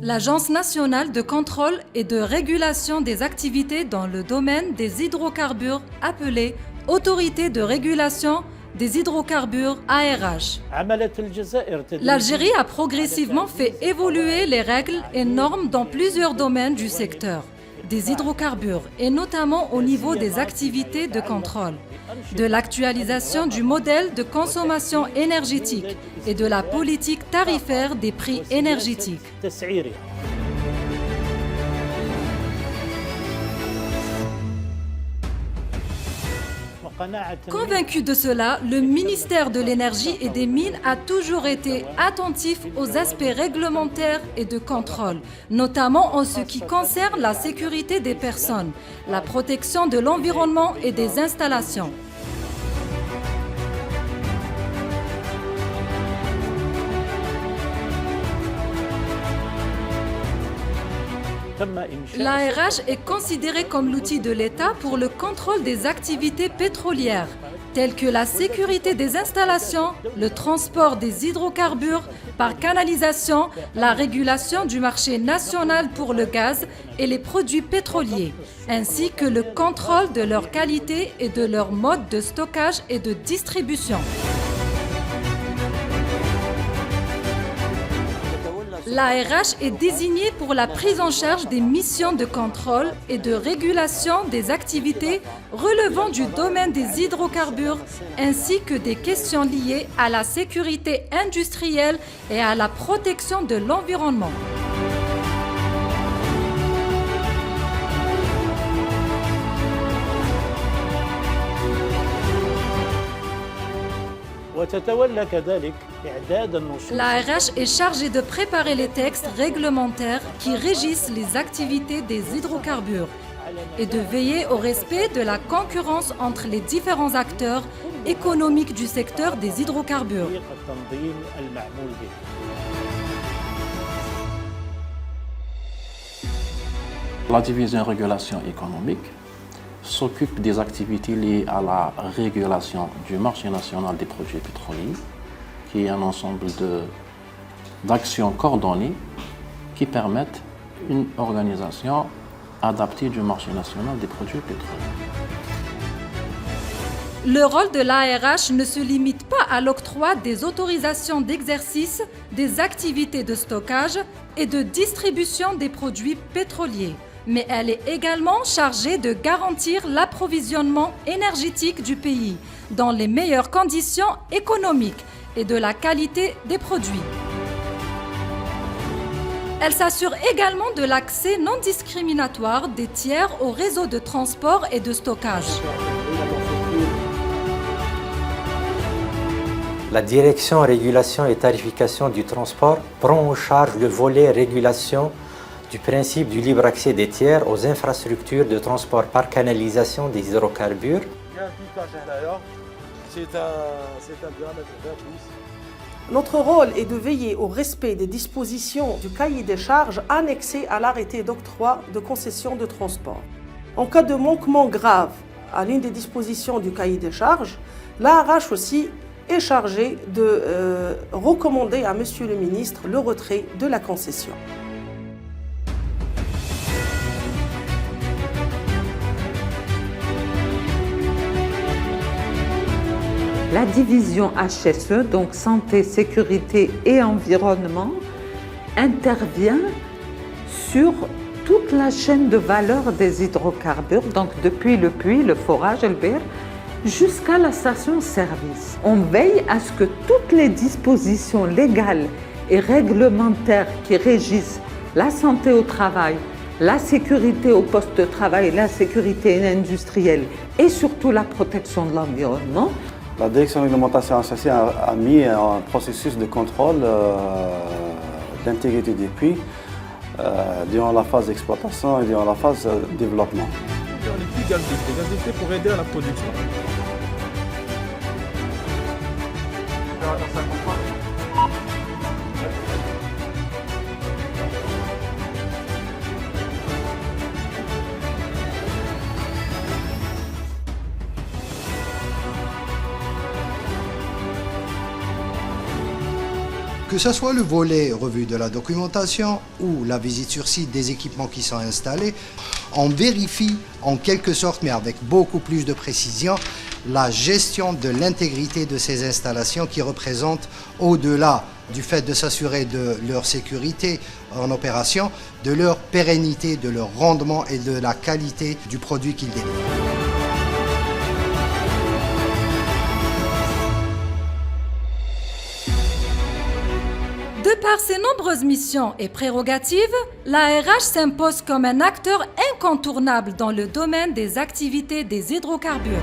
L'Agence nationale de contrôle et de régulation des activités dans le domaine des hydrocarbures, appelée Autorité de régulation des hydrocarbures ARH. L'Algérie a progressivement fait évoluer les règles et normes dans plusieurs domaines du secteur des hydrocarbures et notamment au niveau des activités de contrôle, de l'actualisation du modèle de consommation énergétique et de la politique tarifaire des prix énergétiques. Convaincu de cela, le ministère de l'Énergie et des Mines a toujours été attentif aux aspects réglementaires et de contrôle, notamment en ce qui concerne la sécurité des personnes, la protection de l'environnement et des installations. L'ARH est considérée comme l'outil de l'État pour le contrôle des activités pétrolières, telles que la sécurité des installations, le transport des hydrocarbures par canalisation, la régulation du marché national pour le gaz et les produits pétroliers, ainsi que le contrôle de leur qualité et de leur mode de stockage et de distribution. L'ARH est désignée pour la prise en charge des missions de contrôle et de régulation des activités relevant du domaine des hydrocarbures ainsi que des questions liées à la sécurité industrielle et à la protection de l'environnement. L'ARH est chargée de préparer les textes réglementaires qui régissent les activités des hydrocarbures et de veiller au respect de la concurrence entre les différents acteurs économiques du secteur des hydrocarbures. La division régulation économique s'occupe des activités liées à la régulation du marché national des produits pétroliers, qui est un ensemble d'actions coordonnées qui permettent une organisation adaptée du marché national des produits pétroliers. Le rôle de l'ARH ne se limite pas à l'octroi des autorisations d'exercice, des activités de stockage et de distribution des produits pétroliers, mais elle est également chargée de garantir l'approvisionnement énergétique du pays dans les meilleures conditions économiques et de la qualité des produits. Elle s'assure également de l'accès non discriminatoire des tiers au réseau de transport et de stockage. La direction régulation et tarification du transport prend en charge le volet régulation du principe du libre accès des tiers aux infrastructures de transport par canalisation des hydrocarbures. Notre rôle est de veiller au respect des dispositions du cahier des charges annexé à l'arrêté d'octroi de concession de transport. En cas de manquement grave à l'une des dispositions du cahier des charges, l'ARH aussi est chargé de recommander à Monsieur le ministre le retrait de la concession. La division HSE, donc santé, sécurité et environnement, intervient sur toute la chaîne de valeur des hydrocarbures, donc depuis le puits, le forage, le bir, jusqu'à la station-service. On veille à ce que toutes les dispositions légales et réglementaires qui régissent la santé au travail, la sécurité au poste de travail, la sécurité industrielle et surtout la protection de l'environnement. La direction de réglementation HSE a mis un processus de contrôle d'intégrité des puits durant la phase d'exploitation et durant la phase de développement. Les puits gazéfiés pour aider à la production. que ce soit le volet revue de la documentation ou la visite sur site des équipements qui sont installés, on vérifie en quelque sorte, mais avec beaucoup plus de précision, la gestion de l'intégrité de ces installations qui représentent, au-delà du fait de s'assurer de leur sécurité en opération, de leur pérennité, de leur rendement et de la qualité du produit qu'ils délivrent. De par ses nombreuses missions et prérogatives, l'ARH s'impose comme un acteur incontournable dans le domaine des activités des hydrocarbures.